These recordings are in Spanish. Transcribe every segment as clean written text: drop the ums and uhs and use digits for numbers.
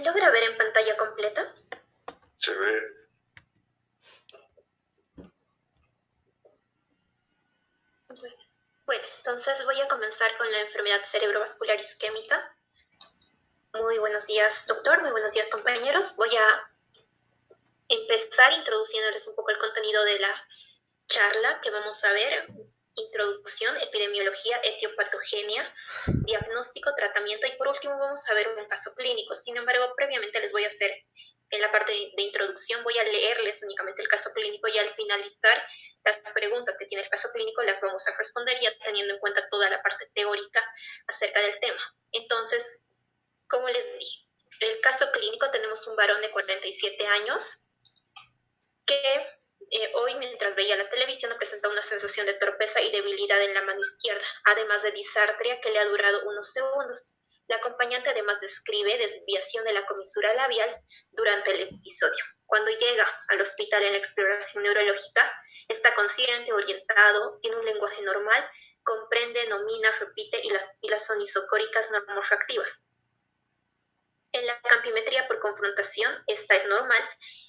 logra ver en pantalla completa? Se ve. Bueno, entonces voy a comenzar con la enfermedad cerebrovascular isquémica. Muy buenos días, doctor. Muy buenos días, compañeros. Voy a empezar introduciéndoles un poco el contenido de la charla que vamos a ver. Introducción, epidemiología, etiopatogenia, diagnóstico, tratamiento y por último vamos a ver un caso clínico. Sin embargo, previamente les voy a hacer, en la parte de introducción, voy a leerles únicamente el caso clínico y al finalizar las preguntas que tiene el caso clínico las vamos a responder ya teniendo en cuenta toda la parte teórica acerca del tema. Entonces, como les dije, el caso clínico tenemos un varón de 47 años que hoy, mientras veía la televisión, presenta una sensación de torpeza y debilidad en la mano izquierda, además de disartria que le ha durado unos segundos. La acompañante además describe desviación de la comisura labial durante el episodio. Cuando llega al hospital en la exploración neurológica, está consciente, orientado, tiene un lenguaje normal, comprende, nomina, repite y las son isocóricas normorreactivas. En la campimetría por confrontación, esta es normal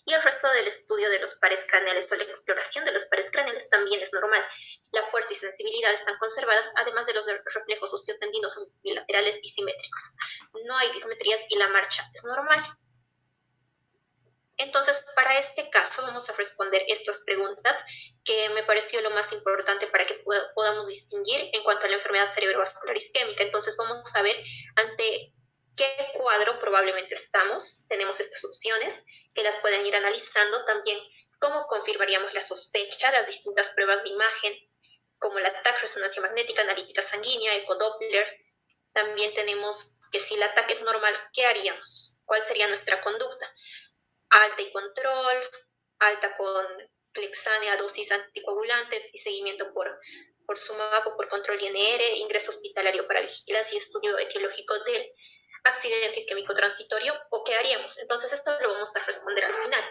y el resto del estudio de los pares craneales o la exploración de los pares craneales también es normal. La fuerza y sensibilidad están conservadas, además de los reflejos osteotendinosos bilaterales y simétricos. No hay dismetrías y la marcha es normal. Entonces, para este caso vamos a responder estas preguntas que me pareció lo más importante para que podamos distinguir en cuanto a la enfermedad cerebrovascular isquémica. Entonces, vamos a ver ante qué cuadro probablemente estamos. Tenemos estas opciones que las pueden ir analizando. También cómo confirmaríamos la sospecha, las distintas pruebas de imagen, como la TAC, resonancia magnética, analítica sanguínea, ecodoppler. También tenemos que si el ataque es normal, ¿qué haríamos? ¿Cuál sería nuestra conducta? Alta y control, alta con Clexane a dosis anticoagulantes y seguimiento por SUMAP o por control INR, ingreso hospitalario para vigilancia y estudio etiológico del accidente isquémico transitorio, ¿o qué haríamos? Entonces esto lo vamos a responder al final.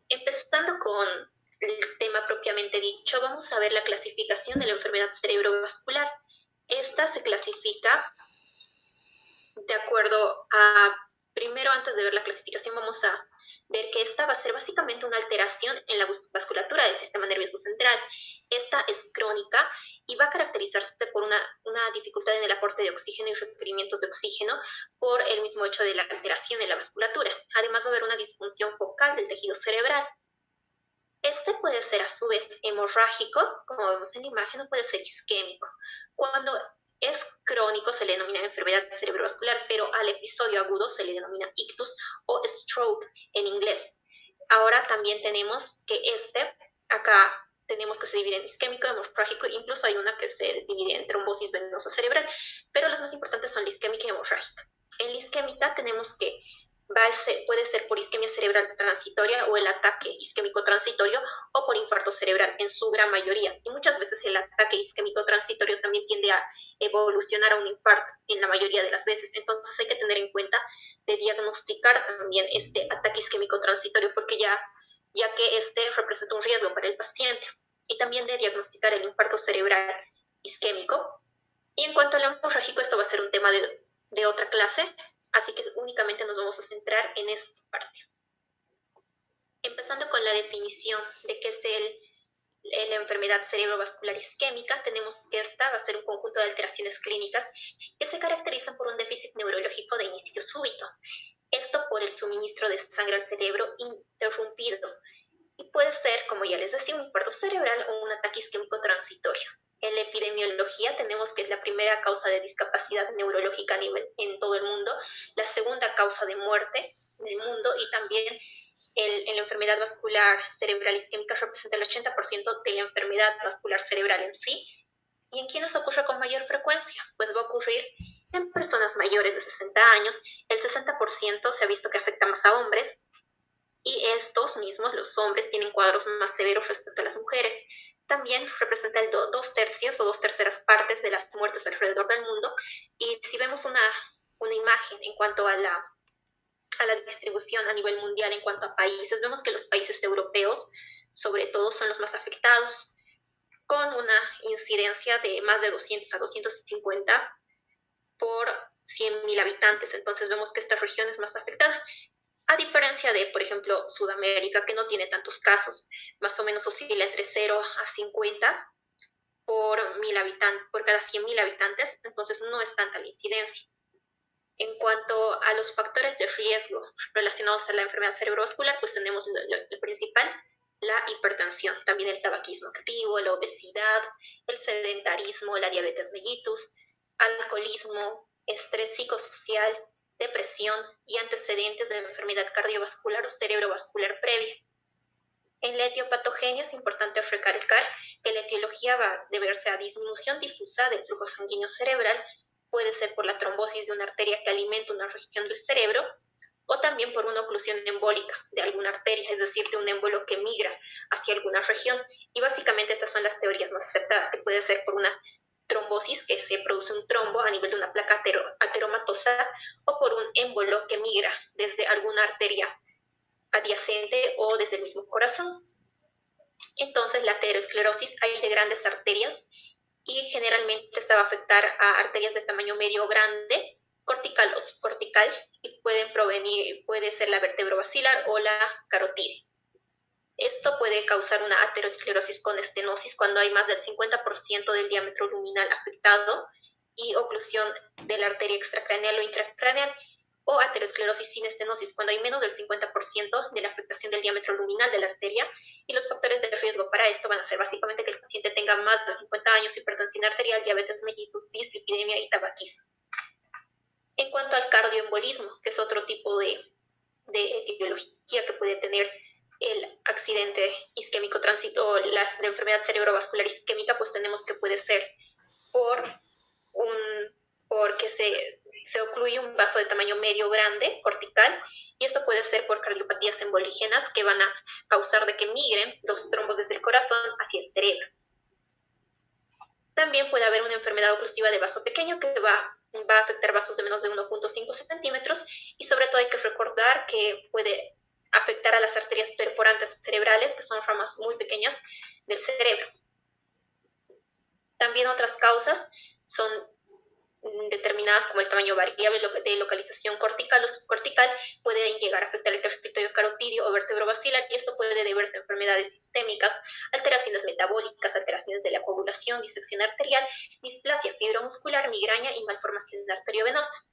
Empezando con el tema propiamente dicho, vamos a ver la clasificación de la enfermedad cerebrovascular. Esta se clasifica de acuerdo a, primero antes de ver la clasificación vamos a ver que esta va a ser básicamente una alteración en la vasculatura del sistema nervioso central. Esta es crónica y va a caracterizarse por una dificultad en el aporte de oxígeno y requerimientos de oxígeno por el mismo hecho de la alteración en la vasculatura. Además va a haber una disfunción focal del tejido cerebral. Este puede ser a su vez hemorrágico, como vemos en la imagen, o puede ser isquémico. Cuando es crónico se le denomina enfermedad cerebrovascular, pero al episodio agudo se le denomina ictus o stroke en inglés. Ahora también tenemos que acá tenemos que se divide en isquémico, hemorrágico, incluso hay una que se divide en trombosis venosa cerebral, pero las más importantes son la isquémica y hemorrágica. En la isquémica tenemos que puede ser por isquemia cerebral transitoria o el ataque isquémico transitorio o por infarto cerebral en su gran mayoría. Y muchas veces el ataque isquémico transitorio también tiende a evolucionar a un infarto en la mayoría de las veces. Entonces hay que tener en cuenta de diagnosticar también este ataque isquémico transitorio porque ya que este representa un riesgo para el paciente. Y también de diagnosticar el infarto cerebral isquémico. Y en cuanto al hemorrágico, esto va a ser un tema de otra clase, así que únicamente nos vamos a centrar en esta parte. Empezando con la definición de qué es la enfermedad cerebrovascular isquémica, tenemos que esta va a ser un conjunto de alteraciones clínicas que se caracterizan por un déficit neurológico de inicio súbito. Esto por el suministro de sangre al cerebro interrumpido. Y puede ser, como ya les decía, un infarto cerebral o un ataque isquémico transitorio. En la epidemiología tenemos que es la primera causa de discapacidad neurológica en todo el mundo, la segunda causa de muerte en el mundo y también en la enfermedad vascular cerebral isquémica representa el 80% de la enfermedad vascular cerebral en sí. ¿Y en quiénes ocurre con mayor frecuencia? Pues va a ocurrir en personas mayores de 60 años, el 60% se ha visto que afecta más a hombres, y estos mismos, los hombres, tienen cuadros más severos respecto a las mujeres. También representa el 2/3 o 2/3 partes de las muertes alrededor del mundo. Y si vemos una imagen en cuanto a la distribución a nivel mundial en cuanto a países, vemos que los países europeos, sobre todo, son los más afectados, con una incidencia de más de 200 a 250 por 100.000 habitantes. Entonces vemos que esta región es más afectada. A diferencia de, por ejemplo, Sudamérica, que no tiene tantos casos, más o menos oscila entre 0 a 50 por cada 100.000 habitantes, entonces no es tanta la incidencia. En cuanto a los factores de riesgo relacionados a la enfermedad cerebrovascular, pues tenemos el principal, la hipertensión, también el tabaquismo activo, la obesidad, el sedentarismo, la diabetes mellitus, alcoholismo, estrés psicosocial, depresión y antecedentes de enfermedad cardiovascular o cerebrovascular previa. En la etiopatogenia es importante recalcar que la etiología va a deberse a disminución difusa del flujo sanguíneo cerebral, puede ser por la trombosis de una arteria que alimenta una región del cerebro o también por una oclusión embólica de alguna arteria, es decir, de un émbolo que migra hacia alguna región. Y básicamente estas son las teorías más aceptadas, que puede ser por una trombosis, que se produce un trombo a nivel de una placa ateromatosa, o por un émbolo que migra desde alguna arteria adyacente o desde el mismo corazón. Entonces, la aterosclerosis hay de grandes arterias y generalmente esta va a afectar a arterias de tamaño medio o grande, cortical o subcortical, y puede ser la vertebrobasilar o la carotidia. Esto puede causar una aterosclerosis con estenosis cuando hay más del 50% del diámetro luminal afectado y oclusión de la arteria extracraneal o intracraneal, o aterosclerosis sin estenosis cuando hay menos del 50% de la afectación del diámetro luminal de la arteria. Y los factores de riesgo para esto van a ser básicamente que el paciente tenga más de 50 años, hipertensión arterial, diabetes mellitus, dislipidemia y tabaquismo. En cuanto al cardioembolismo, que es otro tipo de etiología que puede tener el accidente isquémico tránsito o la enfermedad cerebrovascular isquémica, pues tenemos que puede ser porque se ocluye un vaso de tamaño medio grande, cortical, y esto puede ser por cardiopatías embolígenas que van a causar de que migren los trombos desde el corazón hacia el cerebro. También puede haber una enfermedad oclusiva de vaso pequeño que va a afectar vasos de menos de 1.5 centímetros, y sobre todo hay que recordar que puede afectar a las arterias perforantes cerebrales, que son ramas muy pequeñas del cerebro. También otras causas son determinadas como el tamaño variable de localización cortical o subcortical, pueden llegar a afectar el territorio carotidio o vertebrobasilar, y esto puede deberse a enfermedades sistémicas, alteraciones metabólicas, alteraciones de la coagulación, disección arterial, displasia fibromuscular, migraña y malformación arteriovenosa.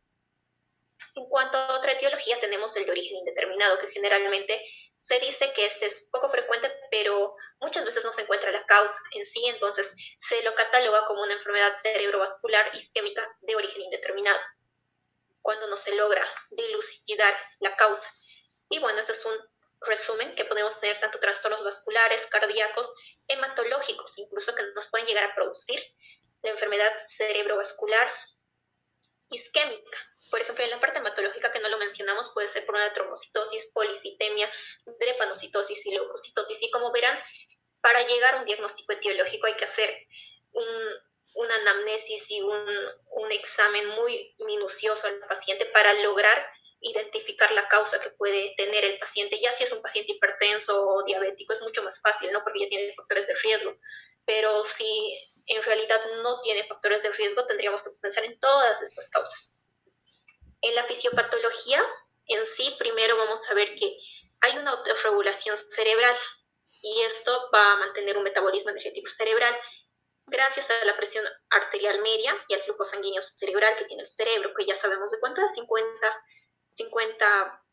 En cuanto a otra etiología, tenemos el de origen indeterminado, que generalmente se dice que este es poco frecuente, pero muchas veces no se encuentra la causa en sí, entonces se lo cataloga como una enfermedad cerebrovascular isquémica de origen indeterminado, cuando no se logra dilucidar la causa. Y bueno, este es un resumen que podemos tener tanto trastornos vasculares, cardíacos, hematológicos, incluso que nos pueden llegar a producir la enfermedad cerebrovascular isquémica. Por ejemplo, en la parte hematológica que no lo mencionamos, puede ser por una trombocitosis, policitemia, drepanocitosis y leucocitosis. Y como verán, para llegar a un diagnóstico etiológico hay que hacer una anamnesis y un examen muy minucioso al paciente para lograr identificar la causa que puede tener el paciente. Ya si es un paciente hipertenso o diabético es mucho más fácil, ¿no? Porque ya tiene factores de riesgo. Pero si en realidad no tiene factores de riesgo, tendríamos que pensar en todas estas causas. En la fisiopatología en sí, primero vamos a ver que hay una autorregulación cerebral, y esto va a mantener un metabolismo energético cerebral gracias a la presión arterial media y al flujo sanguíneo cerebral que tiene el cerebro, que ya sabemos de cuánto es, 50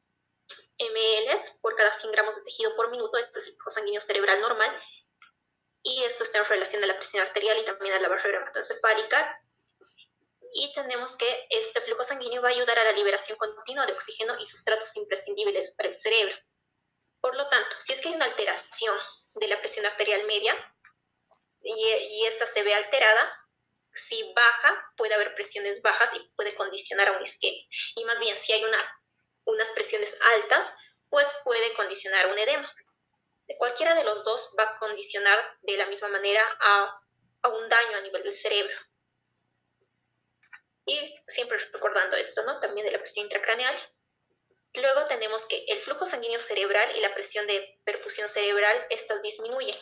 ml por cada 100 gramos de tejido por minuto. Este es el flujo sanguíneo cerebral normal, y esto está en relación a la presión arterial y también a la barrera hematoencefálica. Y tenemos que este flujo sanguíneo va a ayudar a la liberación continua de oxígeno y sustratos imprescindibles para el cerebro. Por lo tanto, si es que hay una alteración de la presión arterial media y esta se ve alterada, si baja, puede haber presiones bajas y puede condicionar a una isquemia. Y más bien, si hay unas presiones altas, pues puede condicionar a un edema. Cualquiera de los dos va a condicionar de la misma manera a un daño a nivel del cerebro. Y siempre recordando esto, ¿no? También de la presión intracraneal. Luego tenemos que el flujo sanguíneo cerebral y la presión de perfusión cerebral, estas disminuyen.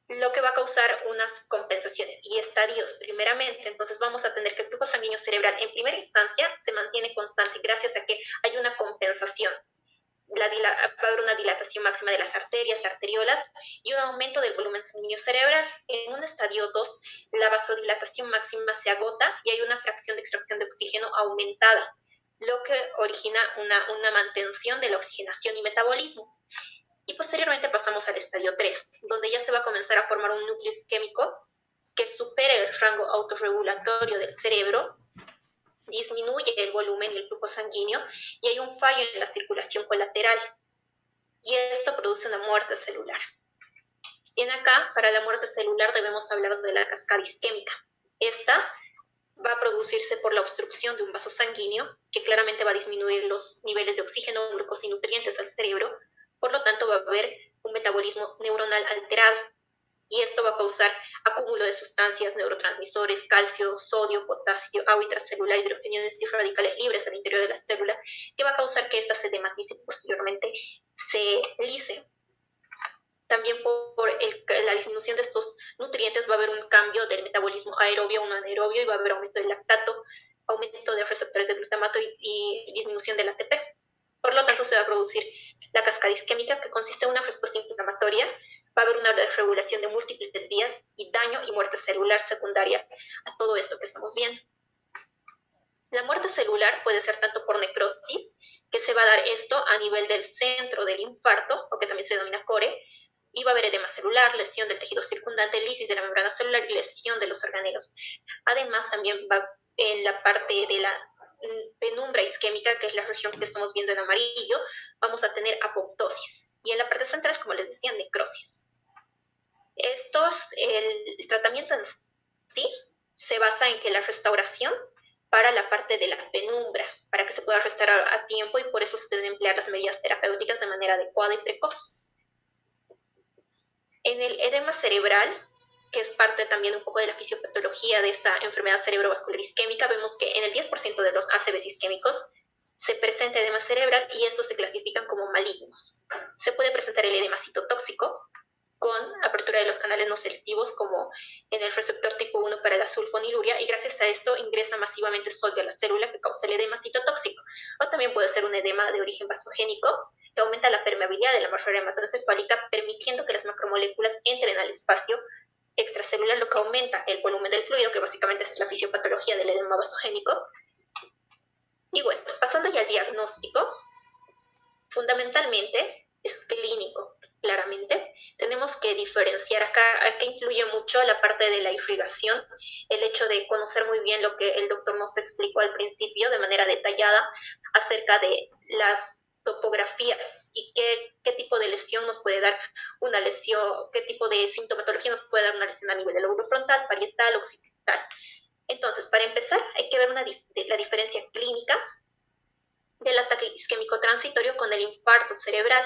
lo que va a causar unas compensaciones y estadios primeramente. Entonces vamos a tener que el flujo sanguíneo cerebral en primera instancia se mantiene constante gracias a que hay una compensación. Va a haber una dilatación máxima de las arterias, arteriolas y un aumento del volumen sanguíneo cerebral. En un estadio 2, la vasodilatación máxima se agota y hay una fracción de extracción de oxígeno aumentada, lo que origina una mantención de la oxigenación y metabolismo. Y posteriormente pasamos al estadio 3, donde ya se va a comenzar a formar un núcleo isquémico que supere el rango autorregulatorio del cerebro, disminuye el volumen y el flujo sanguíneo y hay un fallo en la circulación colateral. Y esto produce una muerte celular. Bien, acá, para la muerte celular debemos hablar de la cascada isquémica. Esta va a producirse por la obstrucción de un vaso sanguíneo, que claramente va a disminuir los niveles de oxígeno, glucosa y nutrientes al cerebro. Por lo tanto, va a haber un metabolismo neuronal alterado. Y esto va a causar acúmulo de sustancias, neurotransmisores, calcio, sodio, potasio, agua intracelular, hidrógeno y radicales libres al interior de la célula, que va a causar que ésta se dematice y posteriormente se lise. También por la disminución de estos nutrientes va a haber un cambio del metabolismo aerobio a un anaerobio y va a haber aumento del lactato, aumento de receptores de glutamato y disminución del ATP. Por lo tanto, se va a producir la cascada isquémica, que consiste en una respuesta inflamatoria. Va a haber una desregulación de múltiples vías y daño y muerte celular secundaria a todo esto que estamos viendo. La muerte celular puede ser tanto por necrosis, que se va a dar esto a nivel del centro del infarto, o que también se denomina core, y va a haber edema celular, lesión del tejido circundante, lisis de la membrana celular y lesión de los organelos. Además, también va en la parte de la penumbra isquémica, que es la región que estamos viendo en amarillo, vamos a tener apoptosis. Y en la parte central, como les decía, necrosis. El tratamiento en sí se basa en que la restauración para la parte de la penumbra, para que se pueda restaurar a tiempo, y por eso se deben emplear las medidas terapéuticas de manera adecuada y precoz. En el edema cerebral, que es parte también un poco de la fisiopatología de esta enfermedad cerebrovascular isquémica, vemos que en el 10% de los ACVs isquémicos se presenta edema cerebral y estos se clasifican como malignos. Se puede presentar el edema citotóxico con apertura de los canales no selectivos, como en el receptor tipo 1 para la sulfoniluria, y gracias a esto ingresa masivamente sodio a la célula que causa el edema citotóxico. O también puede ser un edema de origen vasogénico, que aumenta la permeabilidad de la barrera hematoencefálica, permitiendo que las macromoléculas entren al espacio extracelular, lo que aumenta el volumen del fluido, que básicamente es la fisiopatología del edema vasogénico. Y bueno, pasando ya al diagnóstico, fundamentalmente es clínico, claramente. Tenemos que diferenciar acá influye mucho la parte de la irrigación, el hecho de conocer muy bien lo que el doctor nos explicó al principio de manera detallada acerca de las topografías y qué tipo de lesión nos puede dar una lesión, qué tipo de sintomatología nos puede dar una lesión a nivel del lóbulo frontal, parietal, occipital. Entonces, para empezar, hay que ver la diferencia clínica del ataque isquémico transitorio con el infarto cerebral.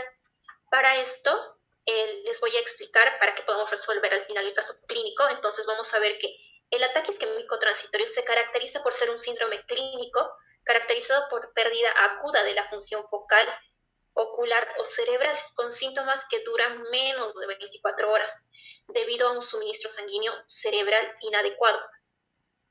Para esto, les voy a explicar para que podamos resolver al final el caso clínico. Entonces vamos a ver que el ataque isquémico transitorio se caracteriza por ser un síndrome clínico caracterizado por pérdida aguda de la función focal, ocular o cerebral, con síntomas que duran menos de 24 horas, debido a un suministro sanguíneo cerebral inadecuado.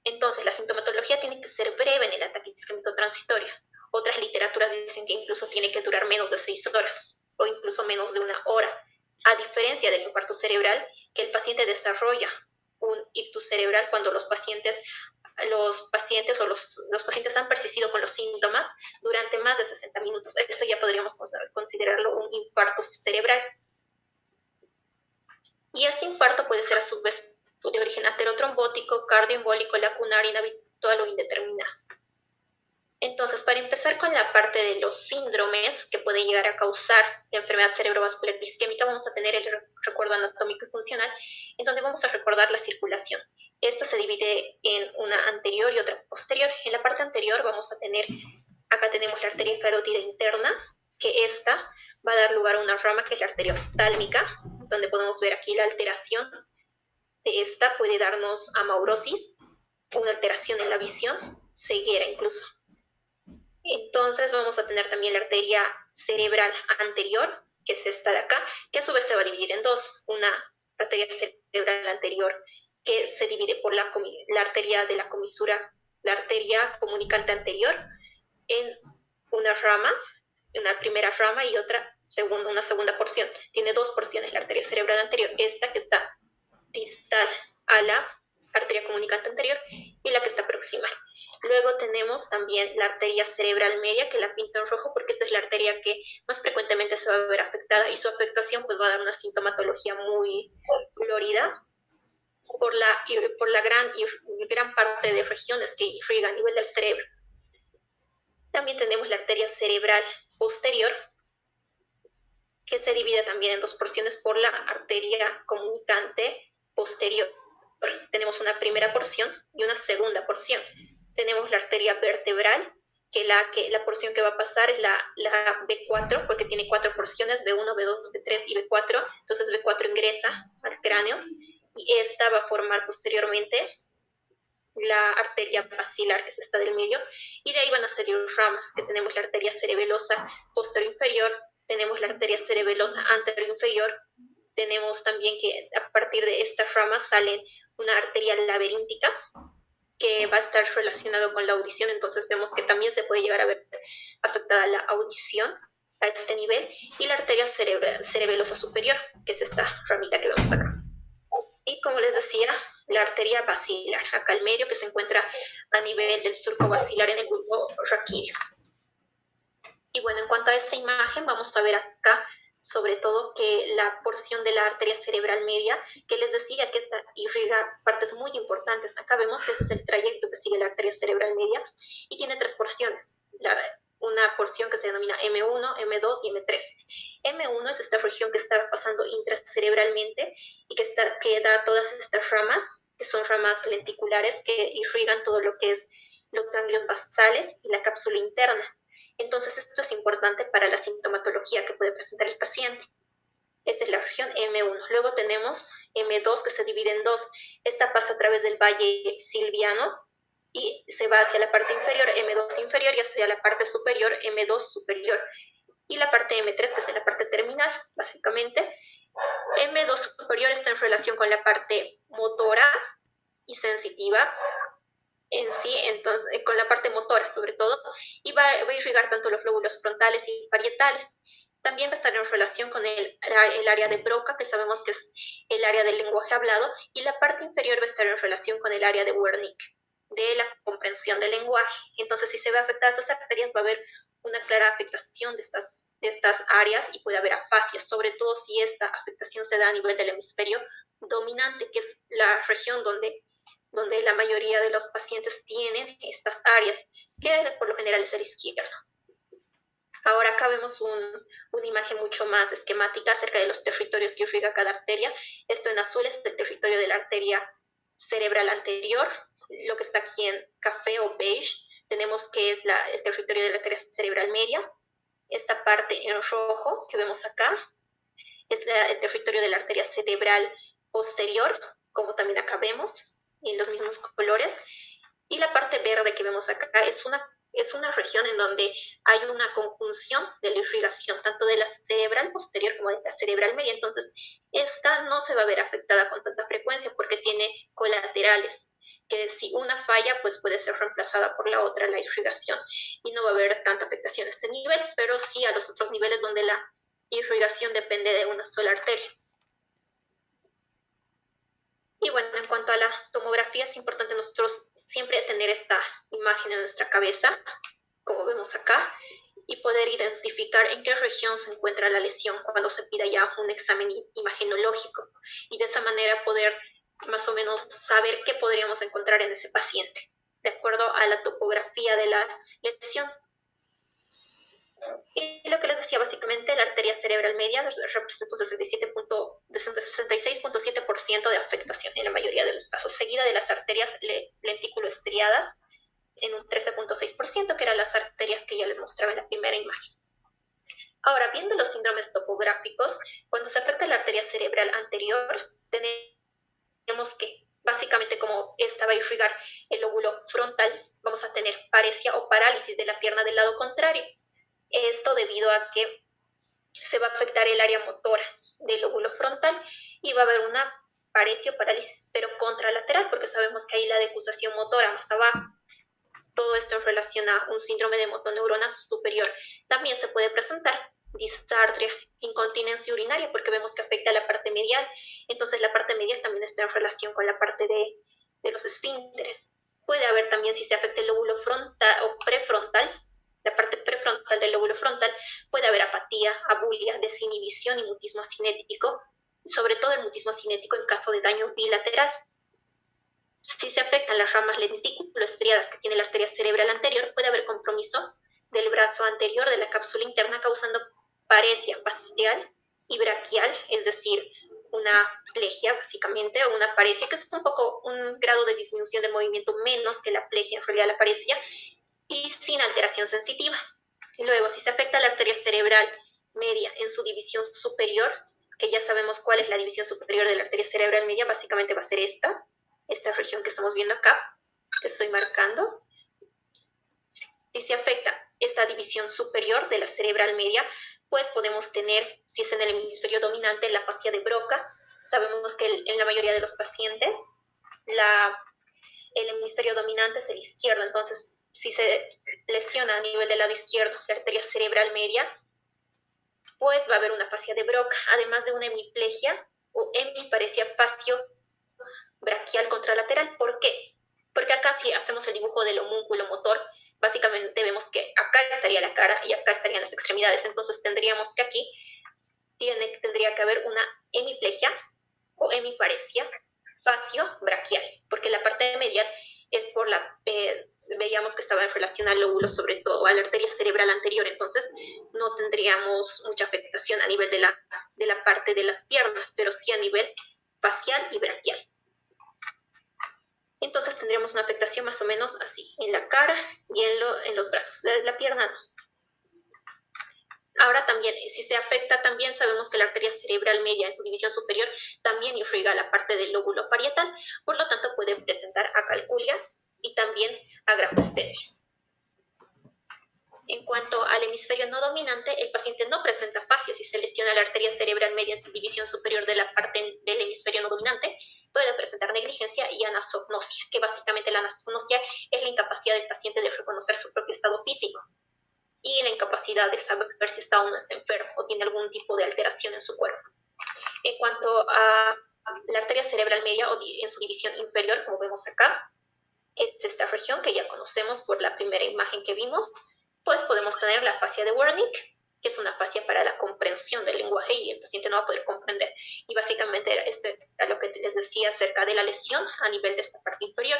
Entonces, la sintomatología tiene que ser breve en el ataque isquémico transitorio. Otras literaturas dicen que incluso tiene que durar menos de 6 horas o incluso menos de 1 hora, a diferencia del infarto cerebral, que el paciente desarrolla un ictus cerebral cuando los pacientes han persistido con los síntomas durante más de 60 minutos. Esto ya podríamos considerarlo un infarto cerebral. Y este infarto puede ser a su vez de origen aterotrombótico, cardioembólico, lacunar, inhabitual o indeterminado. Entonces, para empezar con la parte de los síndromes que puede llegar a causar la enfermedad cerebrovascular isquémica, vamos a tener el recuerdo anatómico y funcional, en donde vamos a recordar la circulación. Esta se divide en una anterior y otra posterior. En la parte anterior vamos a tener, acá tenemos la arteria carótida interna, que esta va a dar lugar a una rama que es la arteria oftálmica, donde podemos ver aquí la alteración de esta puede darnos amaurosis, una alteración en la visión, ceguera incluso. Entonces vamos a tener también la arteria cerebral anterior, que es esta de acá, que a su vez se va a dividir en dos, una arteria cerebral anterior, que se divide por la arteria de la comisura, la arteria comunicante anterior, en una rama, una primera rama y una segunda porción. Tiene dos porciones la arteria cerebral anterior, esta que está distal a la arteria comunicante anterior y la que está proximal. Luego tenemos también la arteria cerebral media, que la pinto en rojo porque esta es la arteria que más frecuentemente se va a ver afectada y su afectación pues va a dar una sintomatología muy florida por la gran parte de regiones que irrigan a nivel del cerebro. También tenemos la arteria cerebral posterior, que se divide también en dos porciones por la arteria comunicante posterior. Tenemos una primera porción y una segunda porción. Tenemos la arteria vertebral, que la porción que va a pasar es la B4, porque tiene 4 porciones, B1, B2, B3 y B4. Entonces B4 ingresa al cráneo y esta va a formar posteriormente la arteria basilar, que es esta del medio, y de ahí van a salir ramas, que tenemos la arteria cerebelosa posterior inferior, tenemos la arteria cerebelosa anterior inferior, tenemos también que a partir de estas ramas salen una arteria laberíntica, que va a estar relacionado con la audición, entonces vemos que también se puede llegar a ver afectada la audición a este nivel, y la arteria cerebelosa superior, que es esta ramita que vemos acá. Y como les decía, la arteria basilar, acá al medio, que se encuentra a nivel del surco basilar en el bulbo raquídeo. Y bueno, en cuanto a esta imagen, vamos a ver acá sobre todo que la porción de la arteria cerebral media, que les decía que esta irriga partes muy importantes. Acá vemos que ese es el trayecto que sigue la arteria cerebral media y tiene 3 porciones. Una porción que se denomina M1, M2 y M3. M1 es esta región que está pasando intracerebralmente y que da todas estas ramas, que son ramas lenticulares que irrigan todo lo que es los ganglios basales y la cápsula interna. Entonces, esto es importante para la sintomatología que puede presentar el paciente. Esta es la región M1. Luego tenemos M2, que se divide en dos. Esta pasa a través del valle silviano y se va hacia la parte inferior, M2 inferior, y hacia la parte superior, M2 superior. Y la parte M3, que es la parte terminal, básicamente. M2 superior está en relación con la parte motora y sensitiva, en sí, entonces, con la parte motora sobre todo, y va a irrigar tanto los lóbulos frontales y parietales. También va a estar en relación con el área de Broca, que sabemos que es el área del lenguaje hablado, y la parte inferior va a estar en relación con el área de Wernicke, de la comprensión del lenguaje. Entonces, si se ve afectada esas arterias, va a haber una clara afectación de estas áreas y puede haber afasia, sobre todo si esta afectación se da a nivel del hemisferio dominante, que es la región donde la mayoría de los pacientes tienen estas áreas, que por lo general es el izquierdo. Ahora acá vemos una imagen mucho más esquemática acerca de los territorios que irriga cada arteria. Esto en azul es el territorio de la arteria cerebral anterior. Lo que está aquí en café o beige tenemos que es el territorio de la arteria cerebral media. Esta parte en rojo que vemos acá es el territorio de la arteria cerebral posterior, como también acá vemos, en los mismos colores. Y la parte verde que vemos acá es una región en donde hay una conjunción de la irrigación, tanto de la cerebral posterior como de la cerebral media. Entonces, esta no se va a ver afectada con tanta frecuencia porque tiene colaterales, que si una falla, pues puede ser reemplazada por la otra, la irrigación, y no va a haber tanta afectación a este nivel, pero sí a los otros niveles donde la irrigación depende de una sola arteria. Y bueno, en cuanto a la tomografía, es importante nosotros siempre tener esta imagen en nuestra cabeza, como vemos acá, y poder identificar en qué región se encuentra la lesión cuando se pida ya un examen imagenológico, y de esa manera poder más o menos saber qué podríamos encontrar en ese paciente, de acuerdo a la topografía de la lesión. Y lo que les decía, básicamente, la arteria cerebral media representa un 66.7% de afectación en la mayoría de los casos, seguida de las arterias lenticuloestriadas en un 13.6%, que eran las arterias que ya les mostraba en la primera imagen. Ahora, viendo los síndromes topográficos, cuando se afecta la arteria cerebral anterior, tenemos que, básicamente, como esta va a irrigar el lóbulo frontal, vamos a tener paresia o parálisis de la pierna del lado contrario. Esto debido a que se va a afectar el área motora. del lóbulo frontal y va a haber una paresia o parálisis pero contralateral, porque sabemos que hay la decusación motora más abajo. Todo esto en relación a un síndrome de motoneurona superior. También se puede presentar disartria, incontinencia urinaria, porque vemos que afecta a la parte medial. Entonces la parte medial también está en relación con la parte de los esfínteres. Puede haber también, si se afecta el lóbulo frontal o prefrontal, la parte prefrontal del lóbulo frontal, puede haber apatía, abulia, desinhibición y mutismo cinético, sobre todo el mutismo cinético en caso de daño bilateral. Si se afectan las ramas lentículo-estriadas que tiene la arteria cerebral anterior, puede haber compromiso del brazo anterior de la cápsula interna causando paresia facial y braquial, es decir, una plegia básicamente, o una paresia que es un poco un grado de disminución del movimiento menos que la plegia, en realidad la paresia, y sin alteración sensitiva. Y luego, si se afecta la arteria cerebral media en su división superior, que ya sabemos cuál es la división superior de la arteria cerebral media, básicamente va a ser esta región que estamos viendo acá, que estoy marcando. Si se afecta esta división superior de la cerebral media, pues podemos tener, si es en el hemisferio dominante, la fascia de Broca. Sabemos que en la mayoría de los pacientes el hemisferio dominante es el izquierdo, entonces si se lesiona a nivel del lado izquierdo la arteria cerebral media, pues va a haber una fascia de Broca, además de una hemiplegia o hemiparesia facio-braquial contralateral. ¿Por qué? Porque acá si hacemos el dibujo del homúnculo motor, básicamente vemos que acá estaría la cara y acá estarían las extremidades, entonces tendríamos que aquí tendría que haber una hemiplegia o hemiparesia facio-braquial, porque la parte medial es por veíamos que estaba en relación al lóbulo, sobre todo a la arteria cerebral anterior, entonces no tendríamos mucha afectación a nivel de la parte de las piernas, pero sí a nivel facial y braquial. Entonces tendríamos una afectación más o menos así, en la cara y en los brazos, la pierna no. Ahora también, si se afecta también, sabemos que la arteria cerebral media en su división superior también irriga la parte del lóbulo parietal, por lo tanto puede presentar acalculia y también agrafestesia. En cuanto al hemisferio no dominante, el paciente no presenta fascia si se lesiona la arteria cerebral media en su división superior de la parte del hemisferio no dominante, puede presentar negligencia y anasognosia, que básicamente la anasognosia es la incapacidad del paciente de reconocer su propio estado físico y la incapacidad de saber si está o no está enfermo o tiene algún tipo de alteración en su cuerpo. En cuanto a la arteria cerebral media o en su división inferior, como vemos acá, es esta región que ya conocemos por la primera imagen que vimos, pues podemos tener la fascia de Wernicke, que es una fascia para la comprensión del lenguaje y el paciente no va a poder comprender. Y básicamente esto es lo que les decía acerca de la lesión a nivel de esta parte inferior.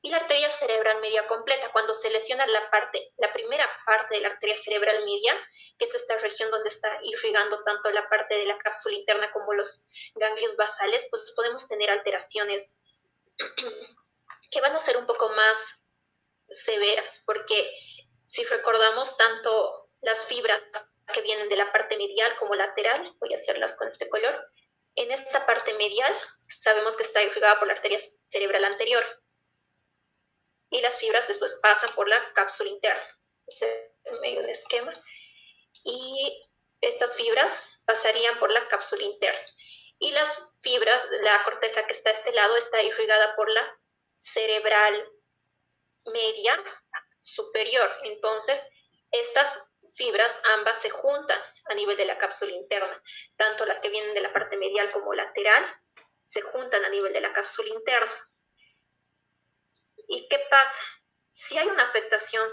Y la arteria cerebral media completa, cuando se lesiona la primera parte de la arteria cerebral media, que es esta región donde está irrigando tanto la parte de la cápsula interna como los ganglios basales, pues podemos tener alteraciones que van a ser un poco más severas, porque si recordamos tanto las fibras que vienen de la parte medial como lateral, voy a hacerlas con este color, en esta parte medial sabemos que está irrigada por la arteria cerebral anterior, y las fibras después pasan por la cápsula interna. Es en medio del esquema. Y estas fibras pasarían por la cápsula interna. Y las fibras, la corteza que está a este lado, está irrigada por la cerebral media superior. Entonces, estas fibras ambas se juntan a nivel de la cápsula interna. Tanto las que vienen de la parte medial como lateral se juntan a nivel de la cápsula interna. ¿Y qué pasa? Si hay una afectación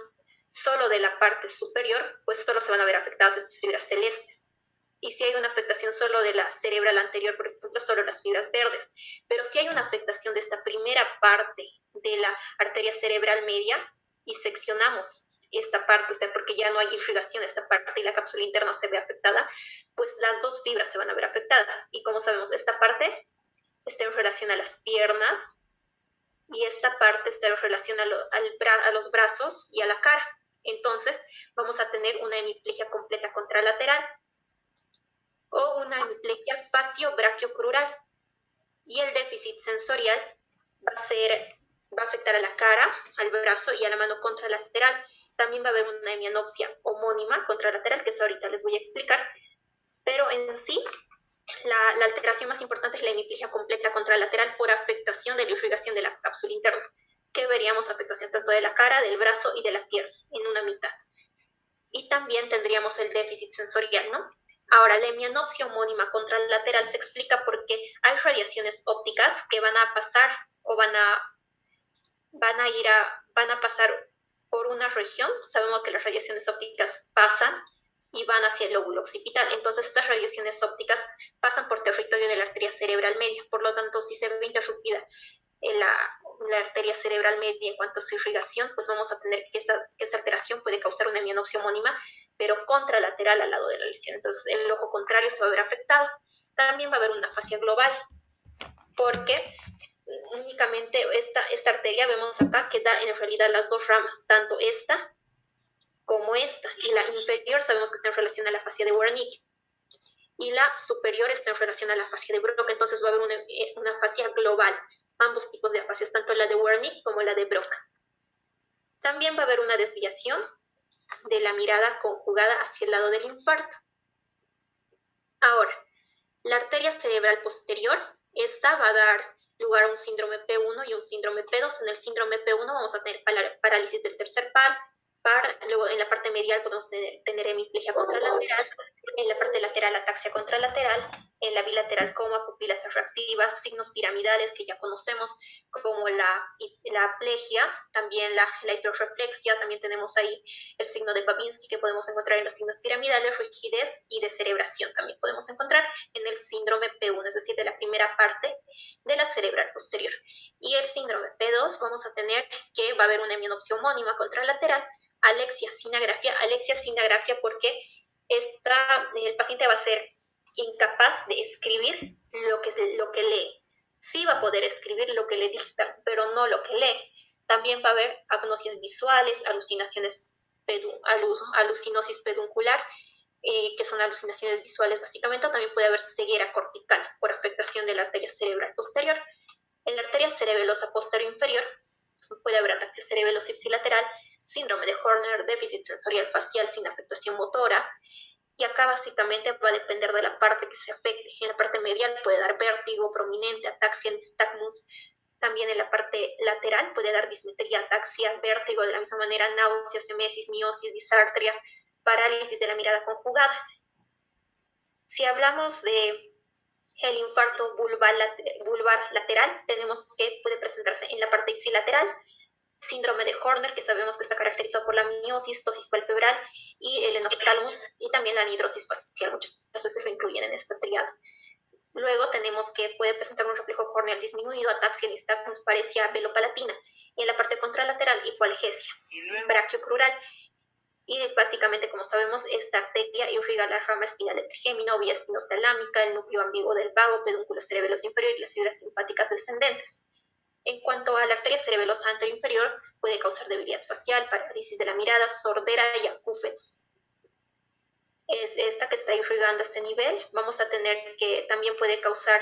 solo de la parte superior, pues solo se van a ver afectadas estas fibras celestes. Y si hay una afectación solo de la cerebral anterior, por ejemplo, solo las fibras verdes. Pero si hay una afectación de esta primera parte de la arteria cerebral media y seccionamos esta parte, o sea, porque ya no hay irrigación, esta parte y la cápsula interna se ve afectada, pues las dos fibras se van a ver afectadas. Y como sabemos, esta parte está en relación a las piernas, y esta parte está en relación a los brazos y a la cara. Entonces, vamos a tener una hemiplegia completa contralateral o una hemiplegia facio-brachiocrural. Y el déficit sensorial va a afectar a la cara, al brazo y a la mano contralateral. También va a haber una hemianopsia homónima contralateral, que eso ahorita les voy a explicar. Pero en sí, La alteración más importante es la hemiplegia completa contralateral por afectación de la irrigación de la cápsula interna, que veríamos afectación tanto de la cara, del brazo y de la pierna en una mitad. Y también tendríamos el déficit sensorial, ¿no? Ahora, la hemianopsia homónima contralateral se explica porque hay radiaciones ópticas que van a pasar o van a pasar por una región. Sabemos que las radiaciones ópticas pasan y van hacia el lóbulo occipital. Entonces, estas radiaciones ópticas pasan por territorio de la arteria cerebral media. Por lo tanto, si se ve interrumpida la arteria cerebral media en cuanto a su irrigación, pues vamos a tener que esta alteración puede causar una hemianopsia homónima, pero contralateral al lado de la lesión. Entonces, el ojo contrario se va a ver afectado. También va a haber una afasia global, porque únicamente esta arteria, vemos acá, que da en realidad las dos ramas, tanto esta como esta. Y la inferior sabemos que está en relación a la afasia de Wernicke. Y la superior está en relación a la afasia de Broca. Entonces va a haber una afasia global. Ambos tipos de afasias, tanto la de Wernicke como la de Broca. También va a haber una desviación de la mirada conjugada hacia el lado del infarto. Ahora, la arteria cerebral posterior, esta va a dar lugar a un síndrome P1 y un síndrome P2. En el síndrome P1 vamos a tener parálisis del tercer par, luego en la parte medial podemos tener hemiplegia contralateral, en la parte lateral ataxia contralateral, en la bilateral coma, pupilas reactivas, signos piramidales que ya conocemos como la aplegia, también la hiperreflexia, también tenemos ahí el signo de Babinski que podemos encontrar en los signos piramidales, rigidez y descerebración también podemos encontrar en el síndrome P1, es decir, de la primera parte de la cerebral posterior. Y el síndrome P2 vamos a tener que va a haber una hemianopsia homónima contralateral, alexia sinagrafia porque el paciente va a ser incapaz de escribir lo que lee. Sí va a poder escribir lo que le dicta, pero no lo que lee. También va a haber agnosis visuales, alucinosis peduncular, que son alucinaciones visuales básicamente. También puede haber ceguera cortical por afectación de la arteria cerebral posterior. En la arteria cerebelosa posterior inferior puede haber ataxia cerebelosa ipsilateral, síndrome de Horner, déficit sensorial facial sin afectación motora, y acá básicamente va a depender de la parte que se afecte. En la parte medial puede dar vértigo prominente, ataxia, nistagmus. También en la parte lateral puede dar dismetría, ataxia, vértigo, de la misma manera náuseas, emesis, miosis, disartria, parálisis de la mirada conjugada. Si hablamos de el infarto vulvar lateral, tenemos que puede presentarse en la parte ipsilateral, síndrome de Horner, que sabemos que está caracterizado por la miosis, tosis palpebral y el enoftalmus, y también la anhidrosis facial, muchas veces lo incluyen en esta triada. Luego tenemos que puede presentar un reflejo corneal disminuido, ataxia, nistagmus, paresia velopalatina, y en la parte contralateral, hipoalgesia, brachiocrural. Y básicamente, como sabemos, esta arteria irriga la rama espinal del trigémino, vía espinotalámica, el núcleo ambiguo del vago, pedúnculo cerebeloso inferior y las fibras simpáticas descendentes. En cuanto a la arteria cerebelosa anterior-inferior, puede causar debilidad facial, parálisis de la mirada, sordera y acúfenos. Es esta que está irrigando a este nivel. Vamos a tener que también puede causar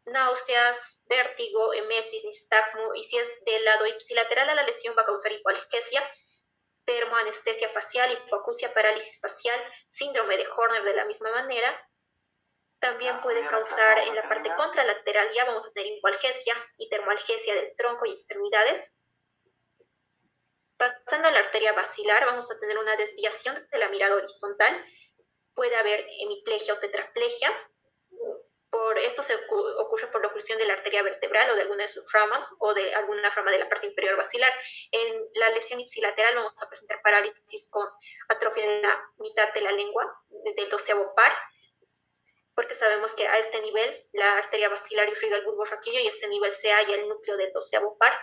náuseas, vértigo, emesis, nistagmo, y si es del lado ipsilateral a la lesión va a causar hipoalgesia, termoanestesia facial, hipoacusia, parálisis facial, síndrome de Horner de la misma manera. También puede causar en la parte contralateral, ya vamos a tener hipoalgesia y termoalgesia del tronco y extremidades. Pasando a la arteria basilar, vamos a tener una desviación de la mirada horizontal. Puede haber hemiplegia o tetraplegia. Esto se ocurre por la oclusión de la arteria vertebral o de alguna de sus ramas o de alguna rama de la parte inferior basilar. En la lesión ipsilateral vamos a presentar parálisis con atrofia de la mitad de la lengua, del 12º par, porque sabemos que a este nivel la arteria basilar irriga el bulbo raquídeo y a este nivel se halla el núcleo del 12º par.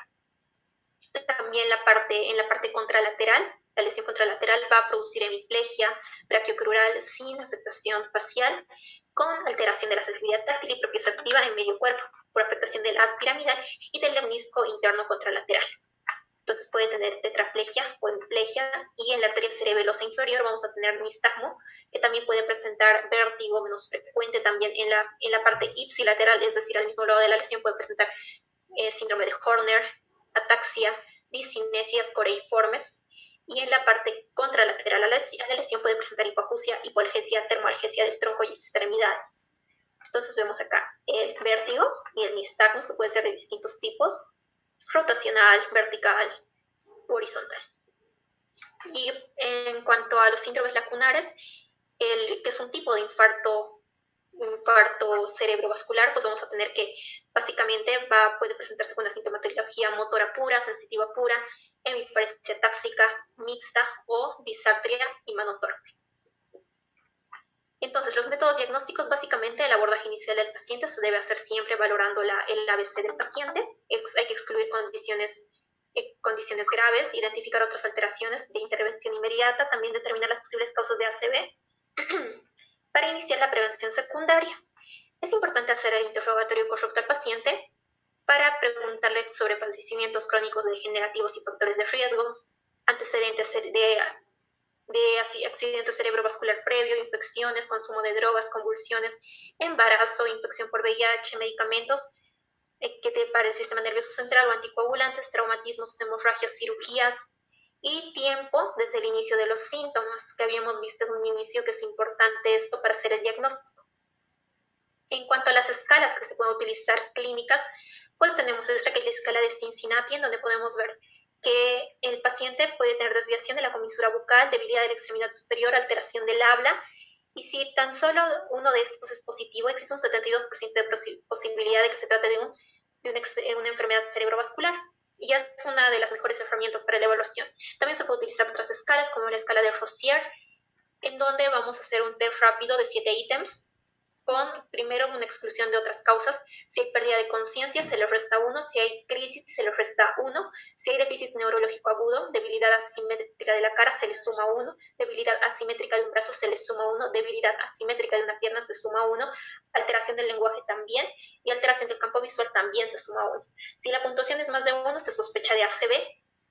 También en la parte contralateral, la lesión contralateral va a producir hemiplegia brachiocrural sin afectación facial, con alteración de la sensibilidad táctil y propioceptiva en medio cuerpo, por afectación del haz piramidal y del lemnisco interno contralateral. Entonces puede tener tetraplegia o hemiplegia, y en la arteria cerebelosa inferior vamos a tener nistagmo, que también puede presentar vértigo menos frecuente. También en la parte ipsilateral, es decir, al mismo lado de la lesión, puede presentar síndrome de Horner, ataxia, discinesias coreiformes, y en la parte contralateral a la lesión puede presentar hipoacusia, hipoalgesia, termoalgesia del tronco y extremidades. Entonces vemos acá el vértigo y el nistagmus, que puede ser de distintos tipos: rotacional, vertical, horizontal. Y en cuanto a los síndromes lacunares, que es un tipo de infarto cerebrovascular, pues vamos a tener que básicamente puede presentarse con una sintomatología motora pura, sensitiva pura, hemiparesia táxica mixta o disartria y mano torpe. Entonces, los métodos diagnósticos, básicamente el abordaje inicial del paciente se debe hacer siempre valorando el ABC del paciente. Hay que excluir condiciones graves, identificar otras alteraciones de intervención inmediata, también determinar las posibles causas de ACV para iniciar la prevención secundaria. Es importante hacer el interrogatorio correcto al paciente para preguntarle sobre padecimientos crónicos degenerativos y factores de riesgos, antecedentes de accidente cerebrovascular previo, infecciones, consumo de drogas, convulsiones, embarazo, infección por VIH, medicamentos para el sistema nervioso central o anticoagulantes, traumatismos, hemorragias, cirugías, y tiempo desde el inicio de los síntomas, que habíamos visto en un inicio que es importante esto para hacer el diagnóstico. En cuanto a las escalas que se pueden utilizar clínicas, pues tenemos esta que es la escala de Cincinnati, en donde podemos ver que el paciente puede tener desviación de la comisura bucal, debilidad de la extremidad superior, alteración del habla, y si tan solo uno de estos es positivo, existe un 72% de posibilidad de que se trate de una enfermedad cerebrovascular. Y ya es una de las mejores herramientas para la evaluación. También se puede utilizar otras escalas, como la escala de Rosier, en donde vamos a hacer un test rápido de 7 ítems, con primero una exclusión de otras causas. Si hay pérdida de conciencia, se le resta 1. Si hay crisis, se le resta 1. Si hay déficit neurológico agudo, debilidad asimétrica de la cara, se le suma 1. Debilidad asimétrica de un brazo, se le suma 1. Debilidad asimétrica de una pierna, se suma 1. Alteración del lenguaje también. Y alteración del campo visual también se suma 1. Si la puntuación es más de 1, se sospecha de ACV.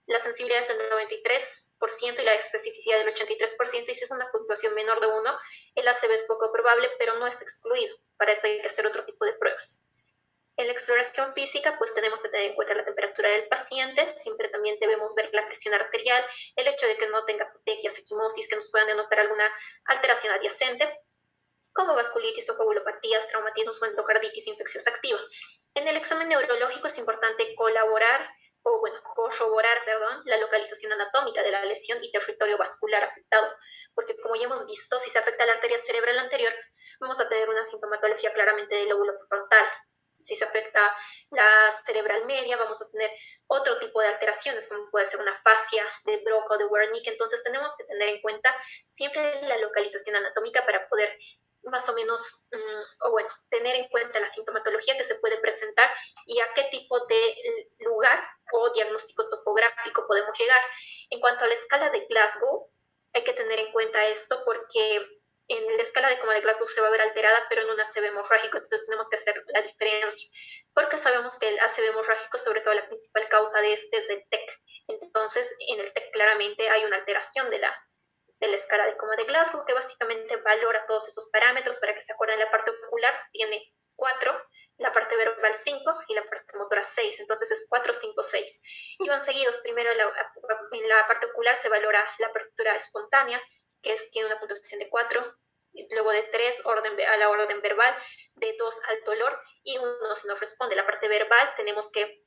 La sensibilidad es del 93% y la especificidad del 83%, y si es una puntuación menor de 1, el ACV es poco probable, pero no es excluido. Para eso hay que hacer otro tipo de pruebas. En la exploración física, pues tenemos que tener en cuenta la temperatura del paciente, siempre también debemos ver la presión arterial, el hecho de que no tenga petequias, equimosis, que nos puedan denotar alguna alteración adyacente, como vasculitis o coagulopatías, traumatismos o endocarditis infecciosa activa. En el examen neurológico es importante corroborar la localización anatómica de la lesión y territorio vascular afectado, porque como ya hemos visto, si se afecta la arteria cerebral anterior, vamos a tener una sintomatología claramente del lóbulo frontal. Si se afecta la cerebral media, vamos a tener otro tipo de alteraciones, como puede ser una fascia de Broca o de Wernicke. Entonces tenemos que tener en cuenta siempre la localización anatómica para poder más o menos, tener en cuenta la sintomatología que se puede presentar y a qué tipo de lugar o diagnóstico topográfico podemos llegar. En cuanto a la escala de Glasgow, hay que tener en cuenta esto porque en la escala de coma de Glasgow se va a ver alterada, pero en un ACV hemorrágico, entonces tenemos que hacer la diferencia, porque sabemos que el ACV hemorrágico, sobre todo la principal causa de este es el TEC. Entonces, en el TEC claramente hay una alteración de la escala de coma de Glasgow, que básicamente valora todos esos parámetros. Para que se acuerden, la parte ocular tiene 4, la parte verbal 5 y la parte motora 6, entonces es 4, 5, 6. Y van seguidos. Primero en la parte ocular se valora la apertura espontánea, tiene una puntuación de 4, luego de 3 a la orden verbal, de 2 al dolor, y 1 si nos responde. La parte verbal tenemos que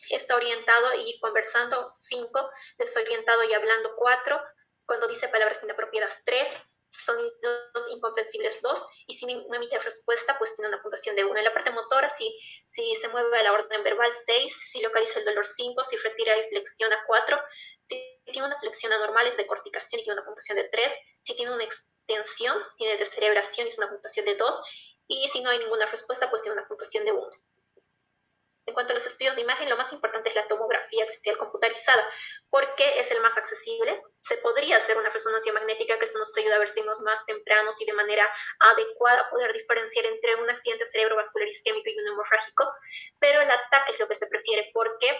está orientado y conversando 5, desorientado y hablando 4, cuando dice palabras inapropiadas 3, sonidos incomprensibles 2, y si no emite respuesta, pues tiene una puntuación de 1. En la parte motora, si se mueve a la orden verbal 6, si localiza el dolor 5, si retira y flexiona 4, si tiene una flexión anormal es de corticación y tiene una puntuación de 3, si tiene una extensión, tiene descerebración y es una puntuación de 2, y si no hay ninguna respuesta, pues tiene una puntuación de 1. En cuanto a los estudios de imagen, lo más importante es la tomografía axial computarizada, porque es el más accesible. Se podría hacer una resonancia magnética, que eso nos ayuda a ver signos más tempranos y de manera adecuada poder diferenciar entre un accidente cerebrovascular isquémico y un hemorrágico, pero el ataque es lo que se prefiere porque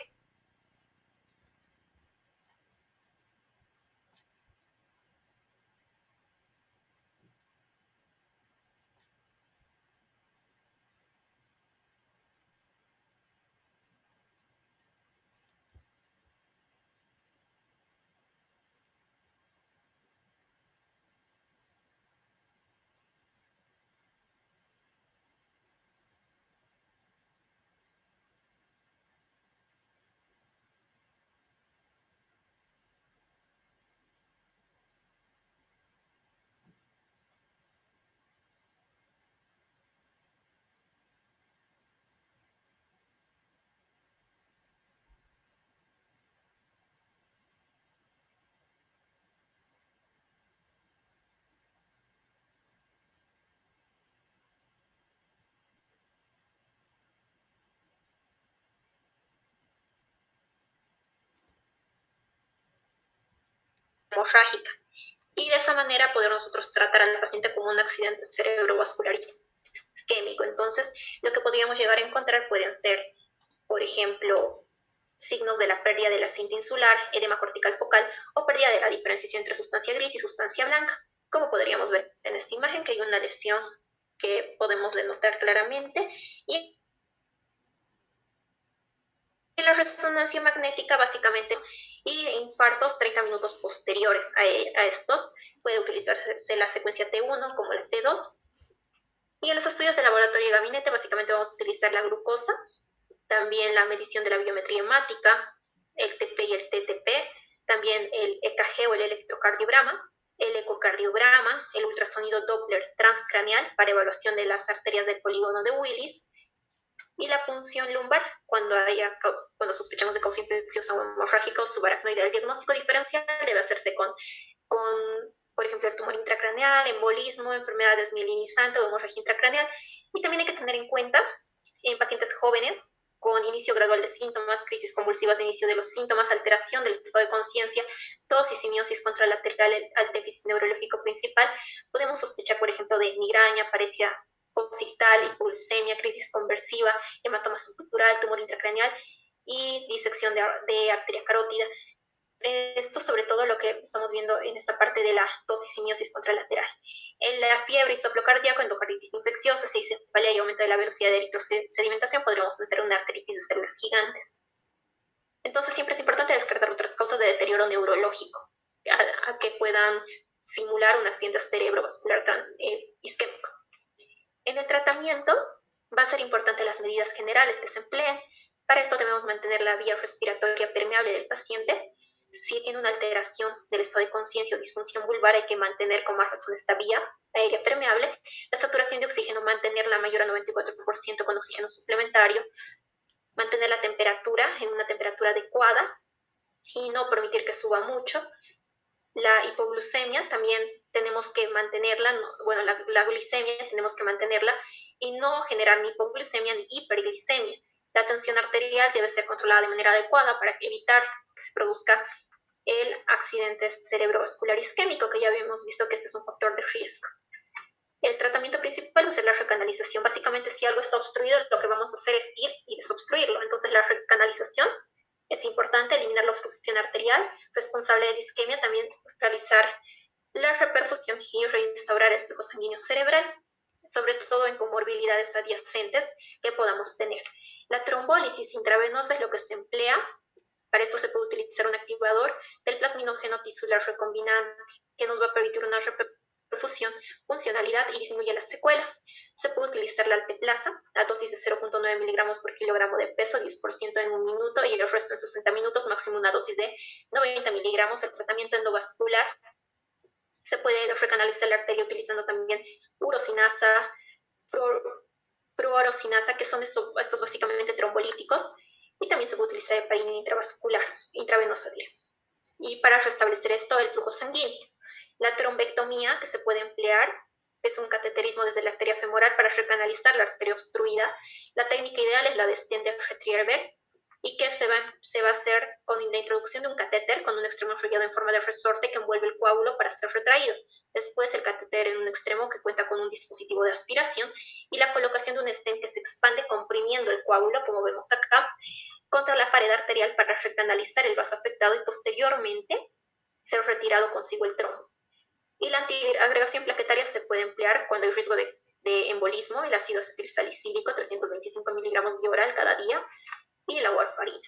hemorrágica. Y de esa manera poder nosotros tratar al paciente como un accidente cerebrovascular isquémico. Entonces, lo que podríamos llegar a encontrar pueden ser, por ejemplo, signos de la pérdida de la cinta insular, edema cortical focal o pérdida de la diferenciación entre sustancia gris y sustancia blanca. Como podríamos ver en esta imagen, que hay una lesión que podemos denotar claramente. Y la resonancia magnética básicamente y infartos 30 minutos posteriores a estos. Puede utilizarse la secuencia T1 como la T2. Y en los estudios de laboratorio y gabinete básicamente vamos a utilizar la glucosa, también la medición de la biometría hemática, el TP y el TTP, también el EKG o el electrocardiograma, el ecocardiograma, el ultrasonido Doppler transcraneal para evaluación de las arterias del polígono de Willis y la punción lumbar cuando sospechamos de causa infecciosa o hemorrágica o subaracnoidea. El diagnóstico diferencial debe hacerse con por ejemplo, el tumor intracraneal, embolismo, enfermedades mielinizantes o hemorragia intracraneal. Y también hay que tener en cuenta en pacientes jóvenes con inicio gradual de síntomas, crisis convulsivas de inicio de los síntomas, alteración del estado de conciencia, tos y semiosis contralateral al déficit neurológico principal, podemos sospechar, por ejemplo, de migraña, paresia occipital, hipoglucemia, crisis conversiva, hematoma subdural, tumor intracraneal y disección de arteria carótida. Esto sobre todo lo que estamos viendo en esta parte de la tos y semiosis contralateral. En la fiebre y soplo cardíaco, endocarditis infecciosa, si se cefalia y aumento de la velocidad de eritrosedimentación, podríamos pensar en una arteritis de células gigantes. Entonces siempre es importante descartar otras causas de deterioro neurológico a que puedan simular un accidente cerebrovascular isquémico. En el tratamiento va a ser importante las medidas generales que se empleen. Para esto debemos mantener la vía respiratoria permeable del paciente. Si tiene una alteración del estado de conciencia o disfunción vulvar, hay que mantener con más razón esta vía aérea permeable. La saturación de oxígeno, mantenerla mayor a 94% con oxígeno suplementario. Mantener la temperatura en una temperatura adecuada y no permitir que suba mucho. La hipoglucemia también tenemos que mantenerla, bueno, la glicemia tenemos que mantenerla y no generar ni hipoglucemia ni hiperglicemia. La tensión arterial debe ser controlada de manera adecuada para evitar que se produzca el accidente cerebrovascular isquémico, que ya habíamos visto que este es un factor de riesgo. El tratamiento principal va a ser la recanalización. Básicamente, si algo está obstruido, lo que vamos a hacer es ir y desobstruirlo. Entonces, la recanalización es importante, eliminar la obstrucción arterial, responsable de la isquemia, también realizar la reperfusión y reinstaurar el flujo sanguíneo cerebral, sobre todo en comorbilidades adyacentes que podamos tener. La trombólisis intravenosa es lo que se emplea. Para esto se puede utilizar un activador del plasminógeno tisular recombinante que nos va a permitir una reperfusión, funcionalidad y disminuye las secuelas. Se puede utilizar la alteplasa a dosis de 0.9 miligramos por kilogramo de peso, 10% en un minuto y el resto en 60 minutos, máximo una dosis de 90 miligramos. El tratamiento endovascular se puede recanalizar la arteria utilizando también urosinasa, fluorosinasa, que son estos básicamente trombolíticos, y también se puede utilizar heparina intravascular, intravenosa. Y para restablecer esto, el flujo sanguíneo. La trombectomía, que se puede emplear, es un cateterismo desde la arteria femoral para recanalizar la arteria obstruida. La técnica ideal es la de Stender-Retriever, y que se va a hacer con la introducción de un catéter con un extremo enrollado en forma de resorte que envuelve el coágulo para ser retraído. Después el catéter en un extremo que cuenta con un dispositivo de aspiración y la colocación de un stent que se expande comprimiendo el coágulo, como vemos acá, contra la pared arterial para recanalizar el vaso afectado y posteriormente ser retirado consigo el trombo. Y la antiagregación plaquetaria se puede emplear cuando hay riesgo de embolismo, el ácido acetilsalicílico 325 miligramos vía oral cada día y la warfarina.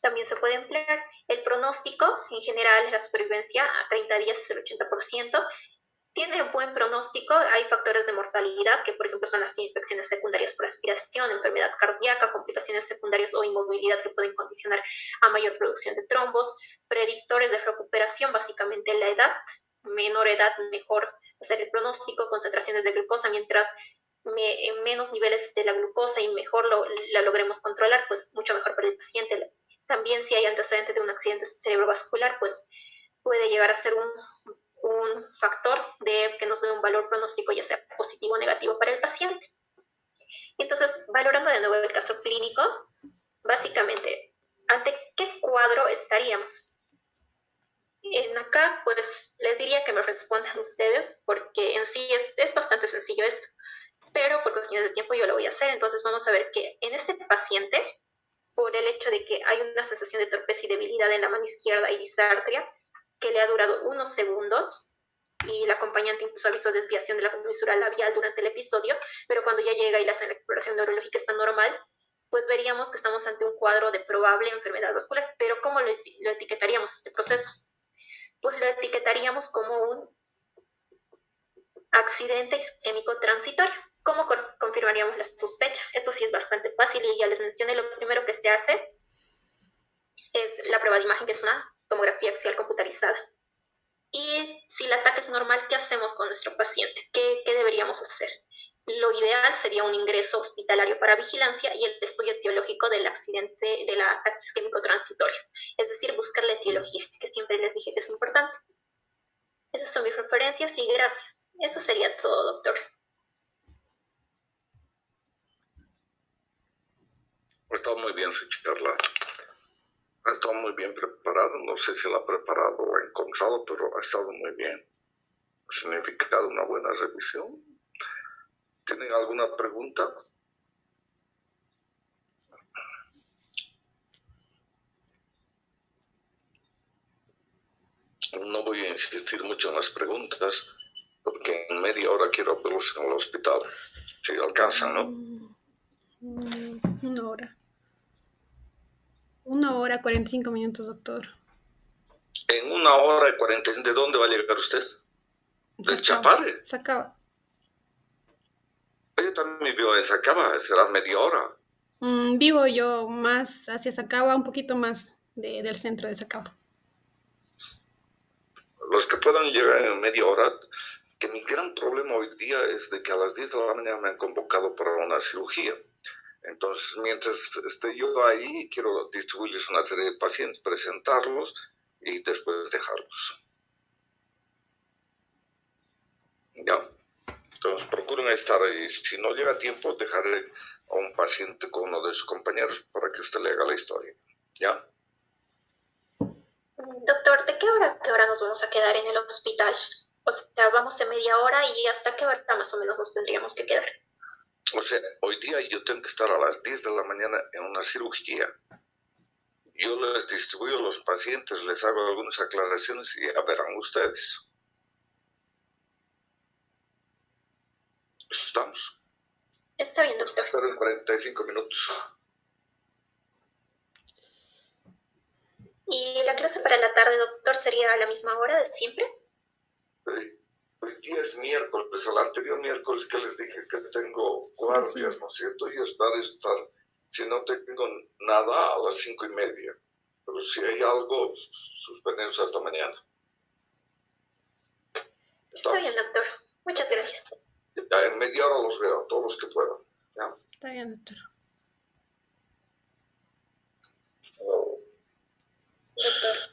También se puede emplear. El pronóstico, en general, la supervivencia a 30 días es el 80%. Tiene buen pronóstico, hay factores de mortalidad, que por ejemplo son las infecciones secundarias por aspiración, enfermedad cardíaca, complicaciones secundarias o inmovilidad que pueden condicionar a mayor producción de trombos. Predictores de recuperación, básicamente la edad, menor edad, mejor hacer el pronóstico, concentraciones de glucosa, mientras menos niveles de la glucosa y mejor la logremos controlar, pues mucho mejor para el paciente. También si hay antecedentes de un accidente cerebrovascular, pues puede llegar a ser un factor que nos dé un valor pronóstico, ya sea positivo o negativo para el paciente. Entonces, valorando de nuevo el caso clínico, básicamente, ¿ante qué cuadro estaríamos? En Acá, pues les diría que me respondan ustedes, porque en sí es bastante sencillo esto, pero por cuestiones de tiempo yo lo voy a hacer. Entonces vamos a ver que en este paciente, por el hecho de que hay una sensación de torpeza y debilidad en la mano izquierda y disartria, que le ha durado unos segundos, y la acompañante incluso avisó desviación de la comisura labial durante el episodio, pero cuando ya llega y le hacen la exploración neurológica está normal, pues veríamos que estamos ante un cuadro de probable enfermedad vascular. Pero ¿cómo lo etiquetaríamos este proceso? Pues lo etiquetaríamos como un accidente isquémico transitorio. ¿Cómo confirmaríamos la sospecha? Esto sí es bastante fácil y ya les mencioné, lo primero que se hace es la prueba de imagen, que es una tomografía axial computarizada. Y si el ataque es normal, ¿qué hacemos con nuestro paciente? ¿Qué deberíamos hacer? Lo ideal sería un ingreso hospitalario para vigilancia y el estudio etiológico del accidente, del ataque isquémico transitorio. Es decir, buscar la etiología, que siempre les dije que es importante. Esas son mis referencias y gracias. Eso sería todo, doctor. Está muy bien su charla. Ha estado muy bien preparado. No sé si la ha preparado o ha encontrado, pero ha estado muy bien. Ha significado una buena revisión. ¿Tienen alguna pregunta? No voy a insistir mucho en las preguntas, porque en media hora quiero verlos en el hospital. Si alcanzan, ¿no? 1 hora. 1 hora 45 minutos, doctor. En 1 hora y 45, ¿de dónde va a llegar usted? ¿Del Chapare? Sacaba. Yo también vivo en Sacaba, será media hora. Vivo yo más hacia Sacaba, un poquito más del centro de Sacaba. Los que puedan llegar en media hora, que mi gran problema hoy día es de que a las 10 de la mañana me han convocado para una cirugía. Entonces, mientras esté yo ahí, quiero distribuirles una serie de pacientes, presentarlos y después dejarlos. Ya. Entonces, procuren estar ahí. Si no llega tiempo, dejaré a un paciente con uno de sus compañeros para que usted le haga la historia. ¿Ya? Doctor, ¿de qué hora a qué hora nos vamos a quedar en el hospital? O sea, vamos en media hora y ¿hasta qué hora más o menos nos tendríamos que quedar? O sea, hoy día yo tengo que estar a las 10 de la mañana en una cirugía. Yo les distribuyo a los pacientes, les hago algunas aclaraciones y ya verán ustedes. ¿Estamos? Está bien, doctor. Espero en 45 minutos. ¿Y la clase para la tarde, doctor, sería a la misma hora de siempre? Sí. Hoy día es miércoles, el anterior miércoles que les dije que tengo guardias, ¿no es cierto? Y espero estar, si no tengo nada, a las 5:30. Pero si hay algo, suspendemos hasta mañana. Está bien, doctor. Muchas gracias. Ya en media hora los veo, todos los que puedan. ¿Ya? Está bien, doctor. Oh. Doctor.